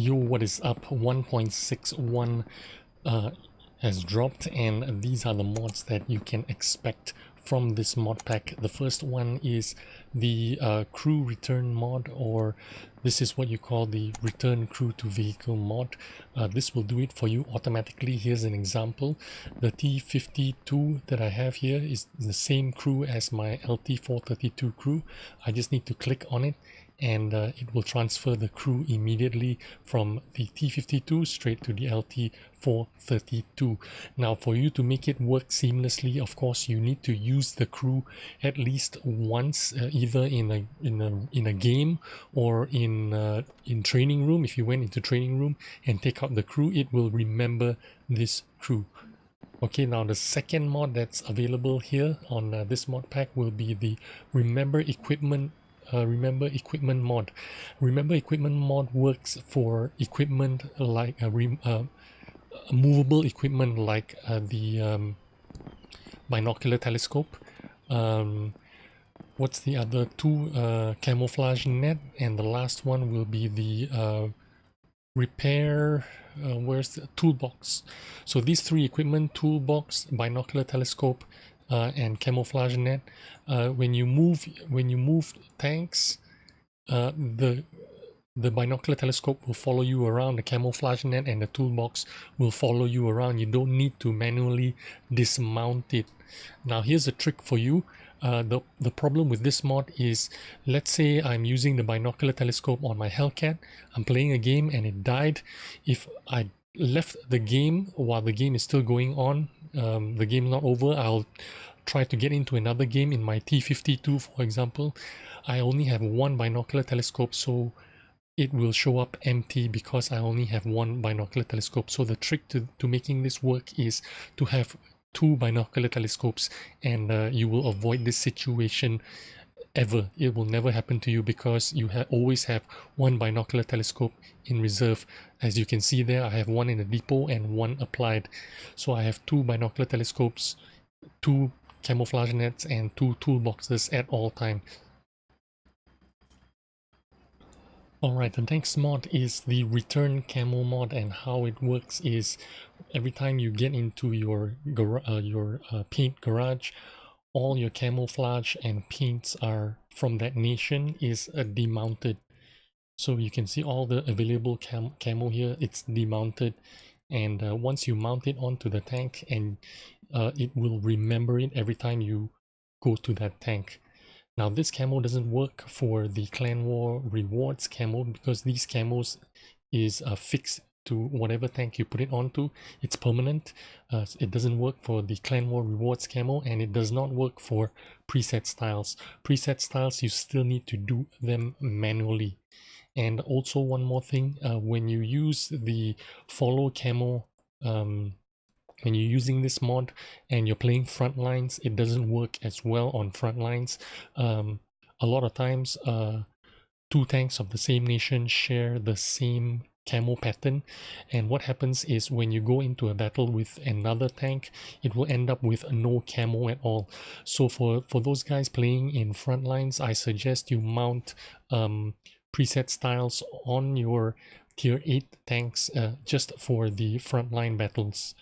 Yo, what is up? 1.61 has dropped, and these are the mods that you can expect from this mod pack. The first one is the crew return mod, or this is what you call the return crew to vehicle mod. This will do it for you automatically. Here's an example. The T52 that I have here is the same crew as my LT432 crew. I just need to click on it, and it will transfer the crew immediately from the T52 straight to the LT432. Now, for you to make it work seamlessly, of course, you need to use the crew at least once, either in a game or in training room. If you went into training room and take out the crew, it will remember this crew. Okay, now the second mod that's available here on this mod pack will be the Remember Equipment mod. Remember Equipment mod works for equipment like movable equipment like the binocular telescope. What's the other two? Camouflage net, and the last one will be the repair. Where's the toolbox? So these three equipment: toolbox, binocular telescope, and camouflage net. When you move tanks, the binocular telescope will follow you around, the camouflage net and the toolbox will follow you around. You don't need to manually dismount it. Now here's a trick for you. The problem with this mod is, let's say I'm using the binocular telescope on my Hellcat, I'm playing a game and it died. If I left the game while the game is still going on, the game's not over, I'll try to get into another game in my T52, for example. I only have one binocular telescope, so it will show up empty because I only have one binocular telescope. So the trick to making this work is to have two binocular telescopes, and you will avoid this situation ever. It will never happen to you because you always have one binocular telescope in reserve. As you can see there, I have one in the depot and one applied. So I have two binocular telescopes, two camouflage nets, and two toolboxes at all times. Alright, the next mod is the Return Camo mod, and how it works is every time you get into your paint garage, all your camouflage and paints are from that nation is demounted. So you can see all the available camo here, it's demounted, and once you mount it onto the tank, and it will remember it every time you go to that tank. Now this camo doesn't work for the Clan War rewards camo because these camos is fixed to whatever tank you put it onto. It's permanent. It doesn't work for the Clan War rewards camo, and it does not work for preset styles. Preset styles, you still need to do them manually. And also one more thing, when you use the follow camo, when you're using this mod and you're playing frontlines, it doesn't work as well on frontlines. A lot of times, two tanks of the same nation share the same camo pattern, and what happens is when you go into a battle with another tank, it will end up with no camo at all. So for those guys playing in frontlines, I suggest you mount preset styles on your tier 8 tanks just for the frontline battles.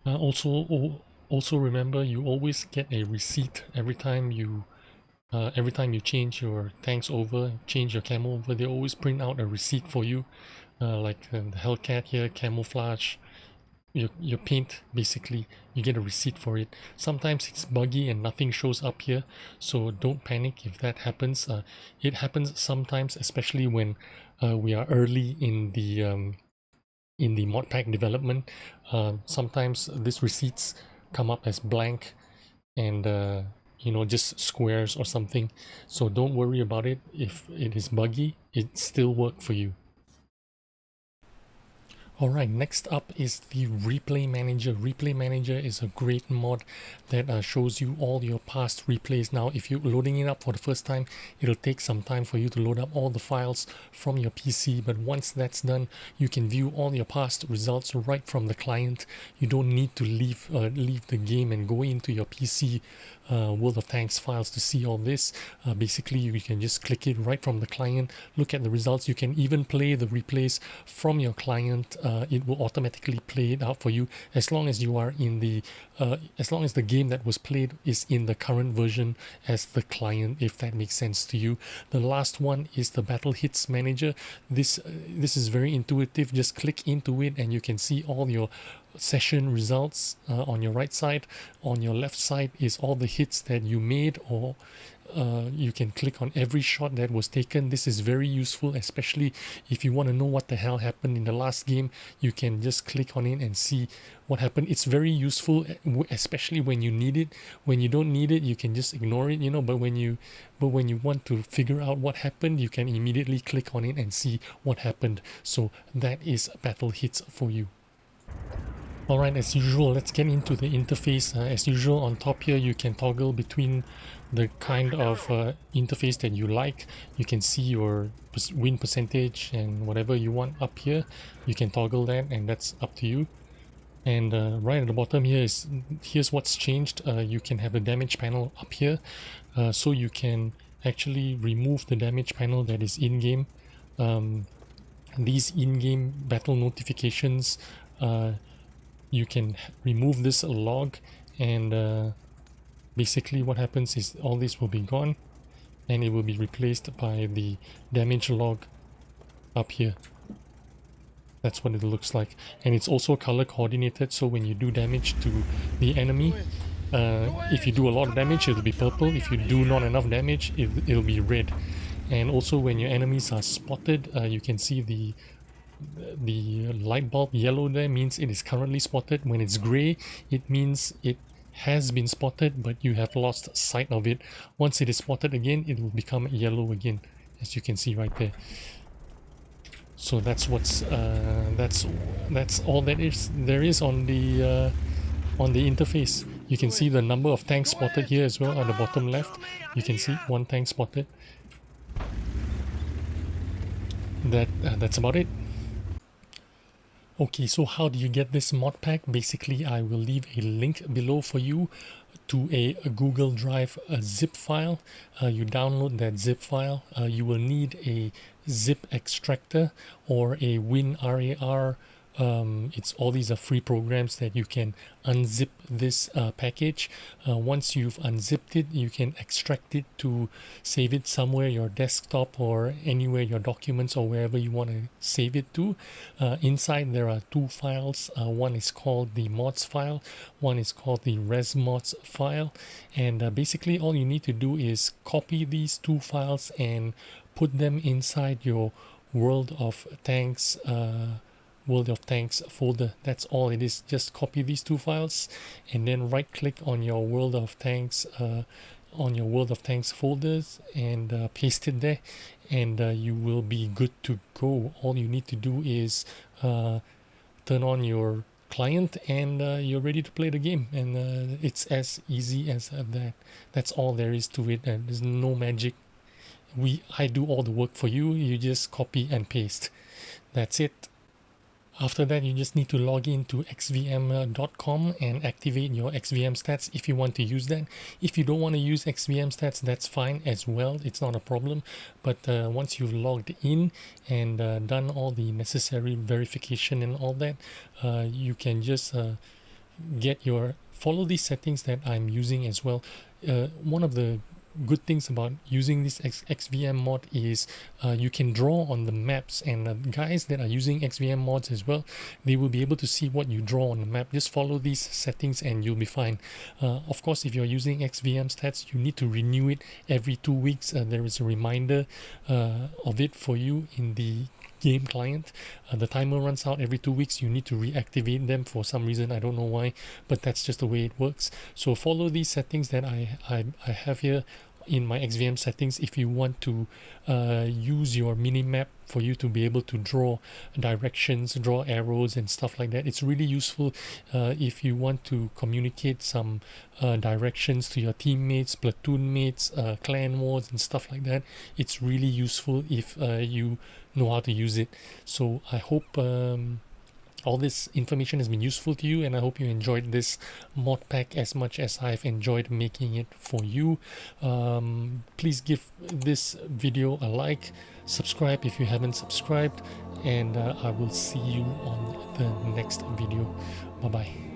Also remember, you always get a receipt every time you change your tanks over, change your camo over. They always print out a receipt for you, like the Hellcat here, camouflage, your paint. Basically, you get a receipt for it. Sometimes it's buggy and nothing shows up here, so don't panic if that happens. It happens sometimes, especially when we are early in the mod pack development. Sometimes these receipts come up as blank and you know, just squares or something, so don't worry about it. If it is buggy, it still works for you. Alright, next up is the Replay Manager. Replay Manager is a great mod that shows you all your past replays. Now, if you're loading it up for the first time, it'll take some time for you to load up all the files from your PC. But once that's done, you can view all your past results right from the client. You don't need to leave the game and go into your PC World of Tanks files to see all this. Basically, you can just click it right from the client, look at the results. You can even play the replays from your client. It will automatically play it out for you as long as you are in the as long as the game that was played is in the current version as the client, if that makes sense to you. The last one is the Battle Hits Manager. This is very intuitive. Just click into it and you can see all your session results on your right side. On your left side is all the hits that you made, or you can click on every shot that was taken. This is very useful, especially if you want to know what the hell happened in the last game. You can just click on it and see what happened. It's very useful, especially when you need it. When you don't need it, you can just ignore it, you know, but when you want to figure out what happened, you can immediately click on it and see what happened. So that is Battle Hits for you. Alright, as usual, let's get into the interface. As usual, on top here you can toggle between the kind of interface that you like. You can see your win percentage and whatever you want up here. You can toggle that, and that's up to you. And right at the bottom here here's what's changed. You can have a damage panel up here, so you can actually remove the damage panel that is in-game. These in-game battle notifications, you can remove this log, and basically what happens is all this will be gone and it will be replaced by the damage log up here. That's what it looks like, and it's also color coordinated, so when you do damage to the enemy, if you do a lot of damage it'll be purple. If you do not enough damage, it'll be red. And also when your enemies are spotted, you can see the light bulb yellow there means it is currently spotted. When it's gray, it means it has been spotted but you have lost sight of it. Once it is spotted again, it will become yellow again, as you can see right there. So that's what's that's all there is on the interface. You can see the number of tanks spotted here as well on the bottom left. You can see one tank spotted. That's about it. Okay, so how do you get this mod pack? Basically, I will leave a link below for you to a Google Drive zip file. You download that zip file. You will need a zip extractor or a WinRAR. It's all these are free programs that you can unzip this package. Once you've unzipped it, you can extract it to save it somewhere, your desktop or anywhere, your documents or wherever you want to save it to. Inside there are two files. One is called the mods file, one is called the resmods file, and basically all you need to do is copy these two files and put them inside your World of Tanks folder. That's all it is. Just copy these two files and then right click on your World of Tanks folders and paste it there, and you will be good to go. All you need to do is turn on your client and you're ready to play the game, and it's as easy as that. That's all there is to it, and there's no magic. I do all the work for you. You just copy and paste. That's it. After that, you just need to log into xvm.com and activate your XVM stats if you want to use that. If you don't want to use XVM stats, that's fine as well. It's not a problem. But once you've logged in and done all the necessary verification and all that, you can just follow these settings that I'm using as well. One of the good things about using this XVM mod is you can draw on the maps, and guys that are using XVM mods as well, they will be able to see what you draw on the map. Just follow these settings and you'll be fine. Of course, if you're using XVM stats, you need to renew it every 2 weeks. There is a reminder of it for you in the game client. The timer runs out every 2 weeks. You need to reactivate them for some reason. I don't know why, but that's just the way it works. So follow these settings that I have here in my XVM settings if you want to use your minimap for you to be able to draw directions, draw arrows and stuff like that. It's really useful if you want to communicate some directions to your teammates, platoon mates, clan wars and stuff like that. It's really useful if you know how to use it. So I hope all this information has been useful to you, and I hope you enjoyed this mod pack as much as I've enjoyed making it for you. Please give this video a like, subscribe if you haven't subscribed, and I will see you on the next video. Bye bye.